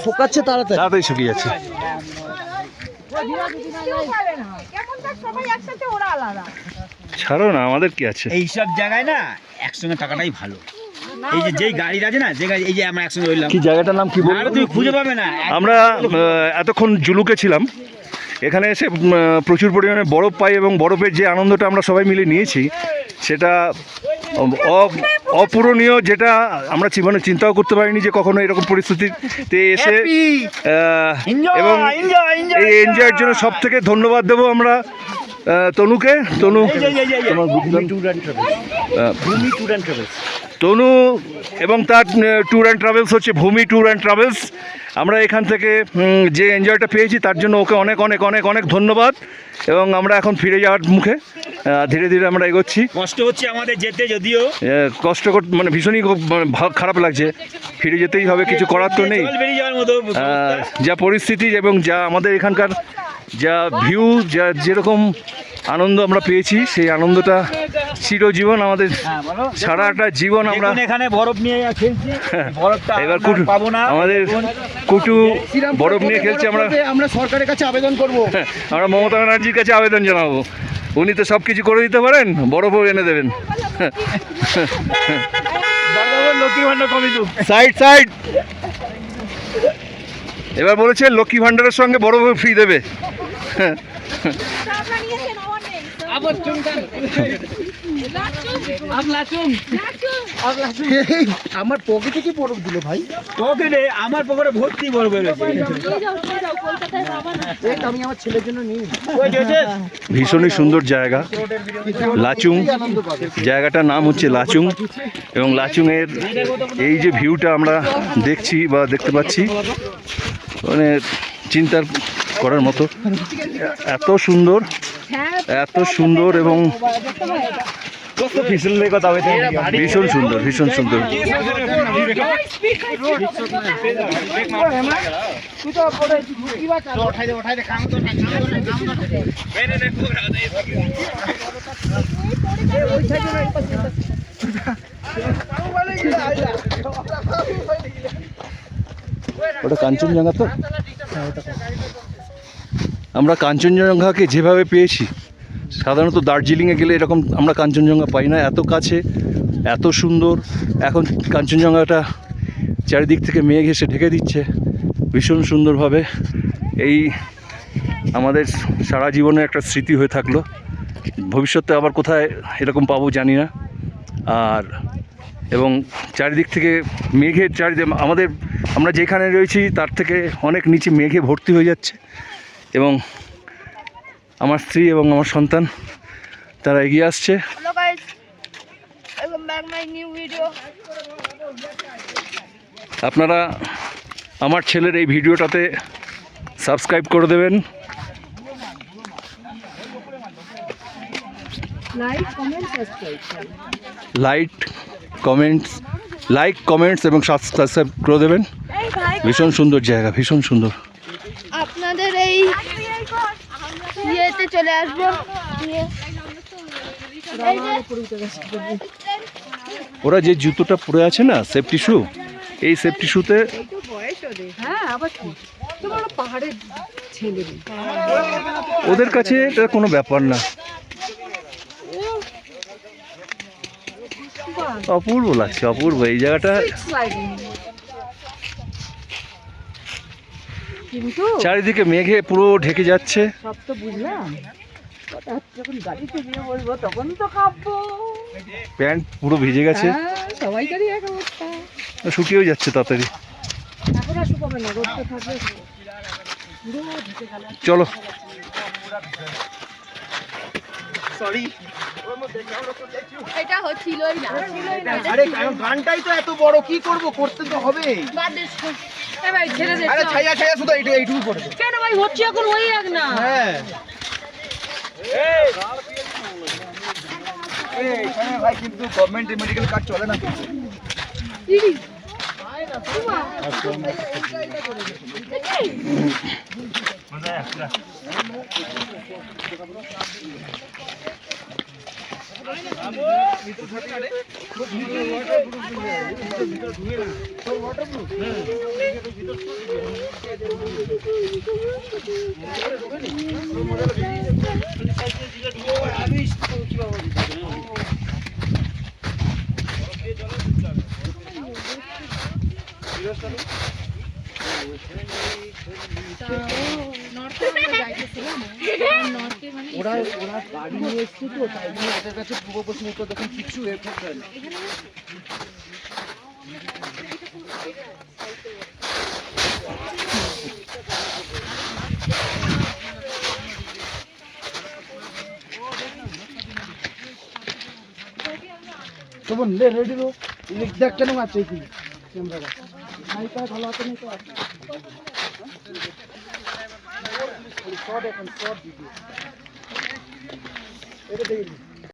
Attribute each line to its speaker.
Speaker 1: শুকাচ্ছে তাড়াতাড়ি
Speaker 2: শুকিয়ে যাচ্ছে। ছাড়ো না, আমাদের কি আছে?
Speaker 3: এইসব জায়গায় না একসঙ্গে থাকাটাই ভালো। এই যে যেই গাড়ি আছে না, যে গাড়ি, এই যে আমরা একসঙ্গে রইলাম।
Speaker 2: কি জায়গাটার নাম কি বলবো?
Speaker 3: তুমি খুঁজে পাবে না।
Speaker 2: আমরা এতক্ষণ জুলুকে ছিলাম। এখানে এসে প্রচুর পরিমাণে বরফ পাই এবং বরফের যে আনন্দটা আমরা সবাই মিলে নিয়েছি সেটা অপূরণীয়, যেটা আমরা জীবনে চিন্তাও করতে পারিনি যে কখনো এরকম পরিস্থিতিতে এসে। এবং এই এনজয়ের জন্য সব থেকে ধন্যবাদ দেবো আমরা তনুকে। তনু তনু এবং তার ট্যুর অ্যান্ড ট্রাভেলস হচ্ছে ভূমি ট্যুর অ্যান্ড ট্রাভেলস। আমরা এখান থেকে যে এনজয়টা পেয়েছি তার জন্য ওকে অনেক অনেক অনেক অনেক ধন্যবাদ। এবং আমরা এখন ফিরে যাওয়ার মুখে, ধীরে ধীরে আমরা এগোচ্ছি।
Speaker 3: কষ্ট হচ্ছে আমাদের যেতে, যদিও
Speaker 2: কষ্ট মানে ভীষণই খারাপ লাগছে। ফিরে যেতেই হবে, কিছু করার তো নেই। যা পরিস্থিতি এবং যা আমাদের এখানকার যা ভিউ, যা যেরকম আনন্দ আমরা পেয়েছি, সেই আনন্দটা চিরজীবন আমাদের, সারাটা জীবন আমরা
Speaker 3: এখানে বরফ নিয়ে খেলছি।
Speaker 2: এবার পাবো না, আমাদের কুটু বরফ নিয়ে খেলছে।
Speaker 1: আমরা সরকারের কাছে আবেদন করব,
Speaker 2: আমরা মমতা ব্যানার্জির কাছে আবেদন জানাবো। উনি তো সব কিছু করে দিতে পারেন, বরফও এনে দেবেন। সাইড সাইড এবার বলেছে লক্ষ্মী ভান্ডারের সঙ্গে বরফও ফ্রি দেবে।
Speaker 1: আমার পকেটে কি বরফ দিল ভাই?
Speaker 3: পকেটে, আমার পকেটে ভর্তি বরফ এনেছে।
Speaker 1: আমি আমার ছেলের জন্য নিই।
Speaker 2: ভীষণই সুন্দর জায়গা লাচুং। জায়গাটার নাম হচ্ছে লাচুং এবং লাচুংয়ের এই যে ভিউটা আমরা দেখছি বা দেখতে পাচ্ছি, মানে চিন্তার করার মতো। এত সুন্দর, এত সুন্দর এবং ভীষণ সুন্দর, ভীষণ সুন্দর। ওটা কাঞ্চনজঙ্ঘা তো? আমরা কাঞ্চনজঙ্ঘাকে যেভাবে পেয়েছি, সাধারণত দার্জিলিংয়ে গেলে এরকম আমরা কাঞ্চনজঙ্ঘা পাই না এত কাছে, এত সুন্দর। এখন কাঞ্চনজঙ্ঘাটা চারিদিক থেকে মেঘ এসে ঢেকে দিচ্ছে ভীষণ সুন্দরভাবে। এই আমাদের সারা জীবনের একটা স্মৃতি হয়ে থাকলো। ভবিষ্যতে আবার কোথায় এরকম পাবো জানি না। আর এবং চারিদিক থেকে মেঘের চারিদিকে আমরা যেখানে রয়েছি তার থেকে অনেক নিচে মেঘে ভর্তি হয়ে যাচ্ছে। এবং আমার স্ত্রী এবং আমার সন্তান তারা এগিয়ে আসছে। আপনারা আমার ছেলের এই ভিডিওটাতে সাবস্ক্রাইব করে দেবেন। লাইক কমেন্টস এবং সাবস্ক্রাইব করে দেবেন। ভীষণ সুন্দর জায়গা, ভীষণ সুন্দর।
Speaker 4: আপনাদের এই ইয়েতে চলে আসবো।
Speaker 2: ওরা যে জুতোটা পরে আছে না, সেফটি শু, এই সেফটি শুতে ওদের কাছে এটা কোনো ব্যাপার না। অপূর্ব লাগছে, অপূর্ব এই জায়গাটা। চারিদিকে মেঘে পুরো ঢেকে যাচ্ছে।
Speaker 5: সব তো বুঝলাম, যখন গাড়িতে গিয়ে বলবো তখন তো কাঁপবো।
Speaker 2: প্যান্ট পুরো ভিজে গেছে,
Speaker 5: সবাইকারই এক অবস্থা।
Speaker 2: শুকিয়েও যাচ্ছে তাড়াতাড়ি।
Speaker 5: এখন আর শুকাবে না, রোদটা থাকবে।
Speaker 2: চলো
Speaker 1: সরি,
Speaker 4: এটা হচ্ছিলই না।
Speaker 1: আরে গানটাই তো এত বড়, কি করব, করতে তো হবে।
Speaker 5: ভাই ছেড়ে দে।
Speaker 1: আরে ছায়া ছায়া শুধু এইটুকু করে দে।
Speaker 5: কেন ভাই হচ্ছে এখন ওই এক না?
Speaker 1: হ্যাঁ এখানে ভাই কিন্তু গভর্নমেন্ট মেডিকেল কার্ড চলে না। ওরা গাড়ি নিয়ে এসছে তো, তাই জন্য ওদের কাছে পূর্ব পশ্চিম উত্তর দক্ষিণ কিচ্ছু এর থাকবে না। তো বোন লে রেডি রো, দেখ কেন আছে কি ক্যামেরা নাই তা ভালো আছে না তো আছে শর্ট এখন শর্ট ভিডিও এটা দেখি